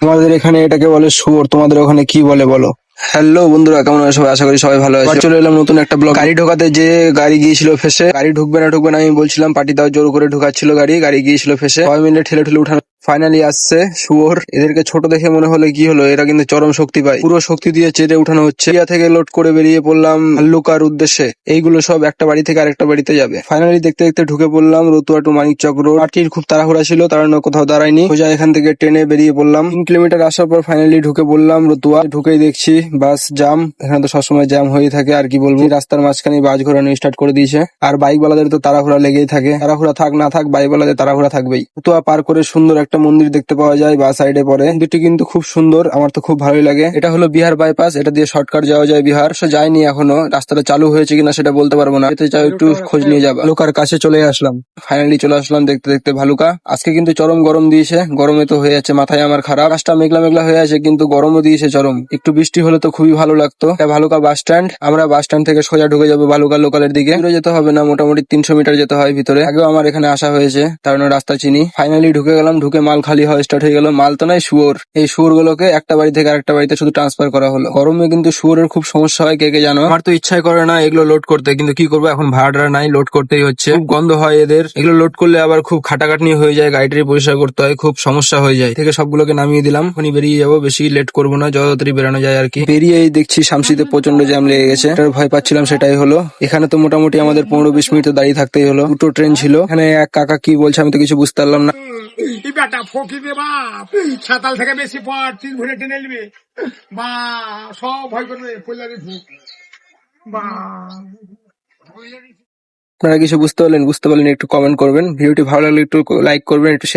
তোমাদের এখানে এটাকে বলে শুয়োর, তোমাদের ওখানে কি বলে বলো? হ্যালো বন্ধুরা, কেমন আছো সবাই? আশা করি সবাই ভালো আছে। চলে এলাম নতুন একটা ব্লগ। গাড়ি ঢোকাতে যে গাড়ি গিয়েছিল ফেসে, গাড়ি ঢুকবে না ঢুকবে না আমি বলছিলাম, পার্টি দাও জোর করে ঢুকাচ্ছিল গাড়ি, গাড়ি গিয়েছিল ফেসে, সবাই মিলে ঠেলে ঠেলে উঠানো। ফাইনালি আসছে শুয়োর। এদেরকে ছোট দেখে মনে হলে কি হলো, এরা কিন্তু চরম শক্তি পায়, পুরো শক্তি দিয়ে চেটে উঠানো হচ্ছে। ইয়া থেকে লোড করে বেরিয়ে পড়লাম ভাল্লুকার উদ্দেশ্যে। এইগুলো সব একটা বাড়ি থেকে আরেকটা বাড়িতে যাবে। ফাইনালি দেখতে দেখতে ঢুকে পড়লাম রতুয়া টু মানিকচক রোড। পার্টির খুব তাড়াহুড়া ছিল, তাড়ানো কোথাও দাঁড়ায়নি, সোজা এখান থেকে ট্রেনে বেরিয়ে পড়লাম। 3 কিলোমিটার আসার পর ফাইনালি ঢুকে পড়লাম রতুয়া। ঢুকেই দেখছি বাস জাম। এখানে তো সবসময় জ্যাম হয়ে থাকে, আর কি বলবো। রাস্তার মাঝখানে বাস ঘোরানো স্টার্ট করে দিয়েছে, আর বাইক ওয়ালাদের তো তাড়াহুড়া লেগেই থাকে। তাড়াহুড়া থাক না থাক, বাইক ওয়ালাদের তাড়াহুড়া থাকবেই। রতুয়া পার করে সুন্দর একটা মন্দির দেখতে পাওয়া যায় বা সাইডে পরে। মন্দিরটি কিন্তু খুব সুন্দর, আমার তো খুব ভালোই লাগে। এটা হলো বিহার বাইপাস, এটা দিয়ে শর্টকাট যাওয়া যায় বিহার। সে যায়নি এখনো, রাস্তাটা চালু হয়েছে কিনা সেটা বলতে পারবো না, এতে চাও একটু খোঁজ নিয়ে যাবা। ভালুকার কাছে চলে আসলাম, ফাইনালি চলে আসলাম দেখতে দেখতে ভালুকা। আজকে কিন্তু চরম গরম দিয়েছে, গরমে তো হয়ে যাচ্ছে মাথায় আমার খারাপ। আকাশটা মেঘলা মেঘলা হয়ে আছে, কিন্তু গরমও দিয়েছে চরম। একটু বৃষ্টি হলে তো খুবই ভালো লাগতো। এটা ভালুকা বাস স্ট্যান্ড, আমরা বাস স্ট্যান্ড থেকে সোজা ঢুকে যাবো ভালুকা লোকালের দিকে। দূরে যেতে হবে না, মোটামুটি 300 মিটার যেতে হয় ভিতরে। আগেও আমার এখানে আসা হয়েছে, কারণ রাস্তা চিনি। ফাইনালি ঢুকে গেলাম, ঢুকে মাল খালি হওয়া স্টার্ট হয়ে গেল। মাল তো নয়, শুয়োর। এই শুয়োর গুলোকে একটা বাড়ি থেকে আরেকটা বাড়িতে শুধু ট্রান্সফার করা হলো। গরমে কিন্তু শুয়োরের খুব সমস্যা হয়, কে কে জানো? আমার তো ইচ্ছাই করে না এগুলো লোড করতে, কিন্তু কি করবো, এখন ভাড়া নাই, লোড করতেই হচ্ছে। খুব গন্ধ হয় এদের, এগুলো লোড করলে আবার খুব খাটাখাটনি হয়ে যায়, গাড়িটারি পরিষ্কার করতে হয়, খুব সমস্যা হয়ে যায়। থেকে সবগুলোকে নামিয়ে দিলাম, এখনই বেরিয়ে যাবো, বেশি লেট করবো না, যত তাড়াতাড়ি বেরানো যায় আর কি। বেরিয়েই দেখছি শামসিতে প্রচন্ড জ্যাম লেগে গেছে। এটার ভয় পাচ্ছিলাম, সেটাই হলো। এখানে তো মোটামুটি আমাদের 15-20 মিনিট তো দাঁড়িয়ে থাকতেই হলো। দুটো ট্রেন ছিল এখানে। এক কাকা কি বলছে আমি তো কিছু বুঝতে পারলাম না। এই বেটা ফকির রে বাপ, সাতাল থেকে বেশি পর 3 ঘুরে টেনে নিবে বা সব ভয় করবে পয়লারি ভূত বা। আপনারা কিছু বুঝতে পারলেন? বুঝতে পারলেন একটু কমেন্ট করবেন। ভিডিওটি ভালো লাগলে একটু লাইক করবেন, একটু